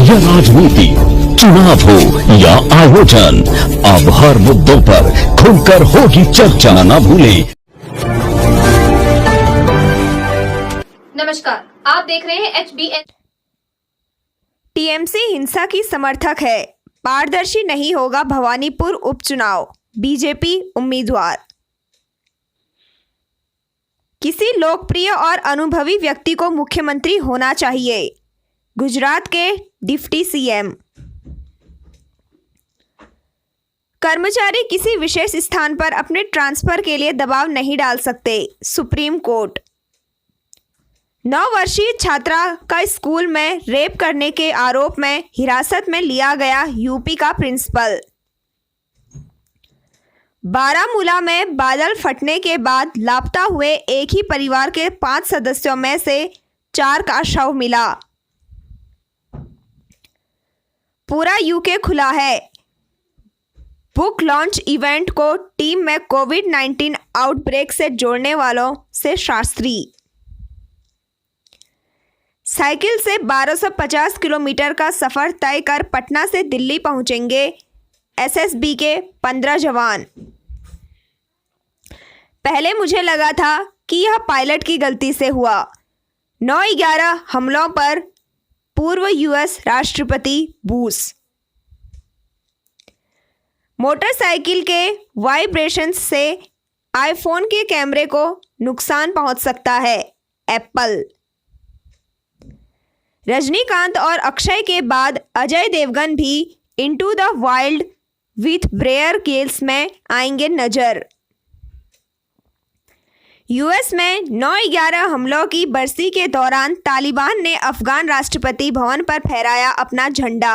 या राजनीति, चुनाव हो या आयोजन, अब हर मुद्दों पर खुलकर होगी चर्चा, न भूलें। नमस्कार, आप देख रहे हैं HBN। टीएमसी हिंसा की समर्थक है, पारदर्शी नहीं होगा भवानीपुर उपचुनाव, बीजेपी उम्मीदवार। किसी लोकप्रिय और अनुभवी व्यक्ति को मुख्यमंत्री होना चाहिए, गुजरात के डिप्टी सीएम। कर्मचारी किसी विशेष स्थान पर अपने ट्रांसफर के लिए दबाव नहीं डाल सकते, सुप्रीम कोर्ट। 9 वर्षीय छात्रा का स्कूल में रेप करने के आरोप में हिरासत में लिया गया यूपी का प्रिंसिपल। बारामूला में बादल फटने के बाद लापता हुए एक ही परिवार के 5 सदस्यों में से 4 का शव मिला। पूरा यूके खुला है, बुक लॉन्च इवेंट को टीम में कोविड-19 आउटब्रेक से जोड़ने वालों से शास्त्री। साइकिल से 1250 किलोमीटर का सफर तय कर पटना से दिल्ली पहुंचेंगे एसएसबी के 15 जवान। पहले मुझे लगा था कि यह पायलट की गलती से हुआ। 9/11 हमलों पर पूर्व यूएस राष्ट्रपति बुश। मोटरसाइकिल के वाइब्रेशंस से आईफोन के कैमरे को नुकसान पहुंच सकता है, एप्पल। रजनीकांत और अक्षय के बाद अजय देवगन भी into the wild with Bear Grylls में आएंगे नजर। यूएस में 9/11 हमलों की बरसी के दौरान तालिबान ने अफगान राष्ट्रपति भवन पर फहराया अपना झंडा।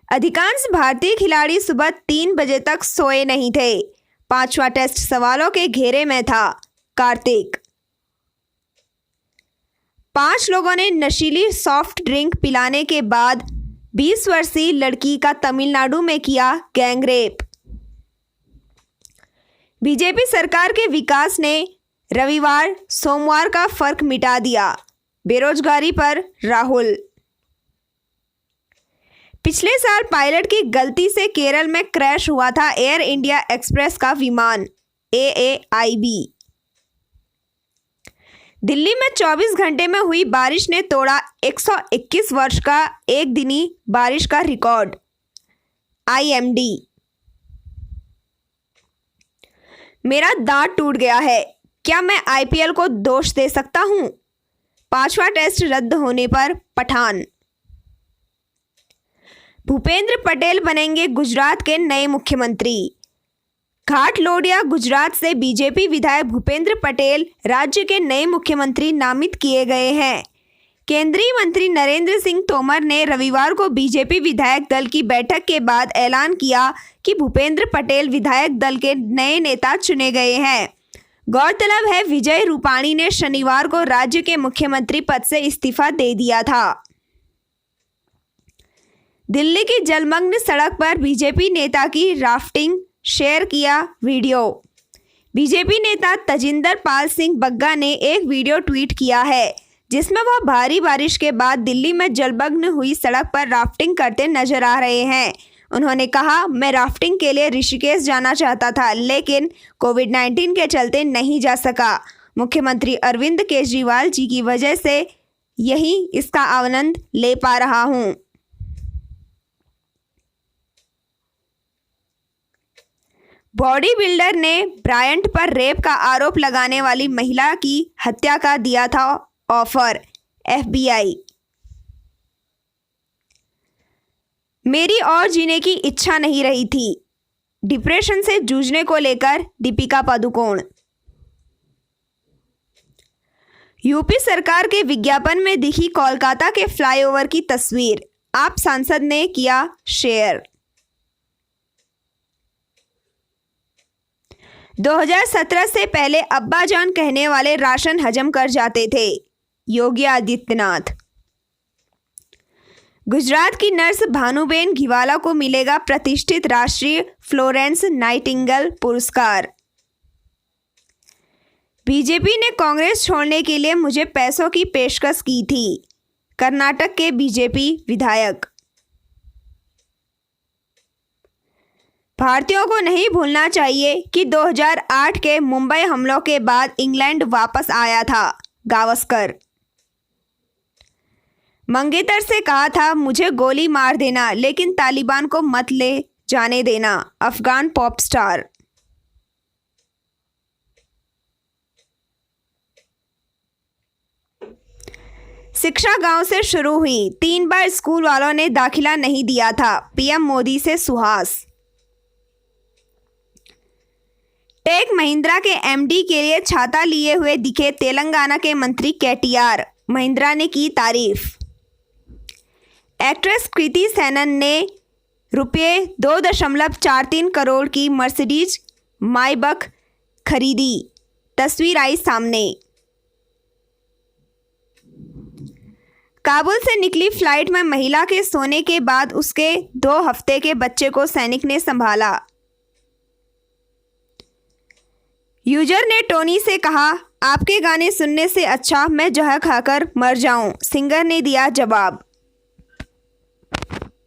अधिकांश भारतीय खिलाड़ी सुबह 3 बजे तक सोए नहीं थे, 5वां टेस्ट सवालों के घेरे में था, कार्तिक। 5 लोगों ने नशीली सॉफ्ट ड्रिंक पिलाने के बाद 20 वर्षीय लड़की का तमिलनाडु में किया गैंगरेप। बीजेपी सरकार के विकास ने रविवार सोमवार का फर्क मिटा दिया, बेरोजगारी पर राहुल। पिछले साल पायलट की गलती से केरल में क्रैश हुआ था एयर इंडिया एक्सप्रेस का विमान AAIB। दिल्ली में 24 घंटे में हुई बारिश ने तोड़ा 121 वर्ष का एक दिनी बारिश का रिकॉर्ड, IMD। मेरा दांत टूट गया है, क्या मैं IPL को दोष दे सकता हूं? 5वां टेस्ट रद्द होने पर पठान। भूपेंद्र पटेल बनेंगे गुजरात के नए मुख्यमंत्री। घाटलोडिया गुजरात से बीजेपी विधायक भूपेंद्र पटेल राज्य के नए मुख्यमंत्री नामित किए गए हैं। केंद्रीय मंत्री नरेंद्र सिंह तोमर ने रविवार को बीजेपी विधायक दल की बैठक के बाद ऐलान किया कि भूपेंद्र पटेल विधायक दल के नए नेता चुने गए हैं। गौरतलब है, विजय रूपाणी ने शनिवार को राज्य के मुख्यमंत्री पद से इस्तीफा दे दिया था। दिल्ली की जलमग्न सड़क पर बीजेपी नेता की राफ्टिंग, शेयर किया वीडियो। बीजेपी नेता तजिंदर पाल सिंह बग्गा ने एक वीडियो ट्वीट किया है जिसमें वह भारी बारिश के बाद दिल्ली में जलमग्न हुई सड़क पर राफ्टिंग करते नजर आ रहे हैं। उन्होंने कहा, मैं राफ्टिंग के लिए ऋषिकेश जाना चाहता था लेकिन कोविड-19 के चलते नहीं जा सका। मुख्यमंत्री अरविंद केजरीवाल जी की वजह से यही इसका आनंद ले पा रहा हूं। बॉडी बिल्डर ने ब्रायंट पर रेप का आरोप लगाने वाली महिला की हत्या का दिया था ऑफर, FBI। मेरी और जीने की इच्छा नहीं रही थी, डिप्रेशन से जूझने को लेकर दीपिका पादुकोण। यूपी सरकार के विज्ञापन में दिखी कोलकाता के फ्लाईओवर की तस्वीर, आप सांसद ने किया शेयर। 2017 से पहले अब्बाजान कहने वाले राशन हजम कर जाते थे, योगी आदित्यनाथ। गुजरात की नर्स भानुबेन घिवाला को मिलेगा प्रतिष्ठित राष्ट्रीय फ्लोरेंस नाइटिंगेल पुरस्कार। बीजेपी ने कांग्रेस छोड़ने के लिए मुझे पैसों की पेशकश की थी, कर्नाटक के बीजेपी विधायक। भारतीयों को नहीं भूलना चाहिए कि 2008 के मुंबई हमलों के बाद इंग्लैंड वापस आया था, गावस्कर। मंगेतर से कहा था मुझे गोली मार देना लेकिन तालिबान को मत ले जाने देना, अफगान पॉप स्टार। शिक्षा गांव से शुरू हुई, 3 बार स्कूल वालों ने दाखिला नहीं दिया था, पीएम मोदी से सुहास। टेक महिंद्रा के एमडी के लिए छाता लिए हुए दिखे तेलंगाना के मंत्री केटीआर, महिंद्रा ने की तारीफ। एक्ट्रेस कृति सेनन ने रुपये 2.43 करोड़ की मर्सिडीज माइबक खरीदी, तस्वीर आई सामने। काबुल से निकली फ्लाइट में महिला के सोने के बाद उसके 2 हफ्ते के बच्चे को सैनिक ने संभाला। यूजर ने टोनी से कहा, आपके गाने सुनने से अच्छा मैं जहर खाकर मर जाऊं, सिंगर ने दिया जवाब।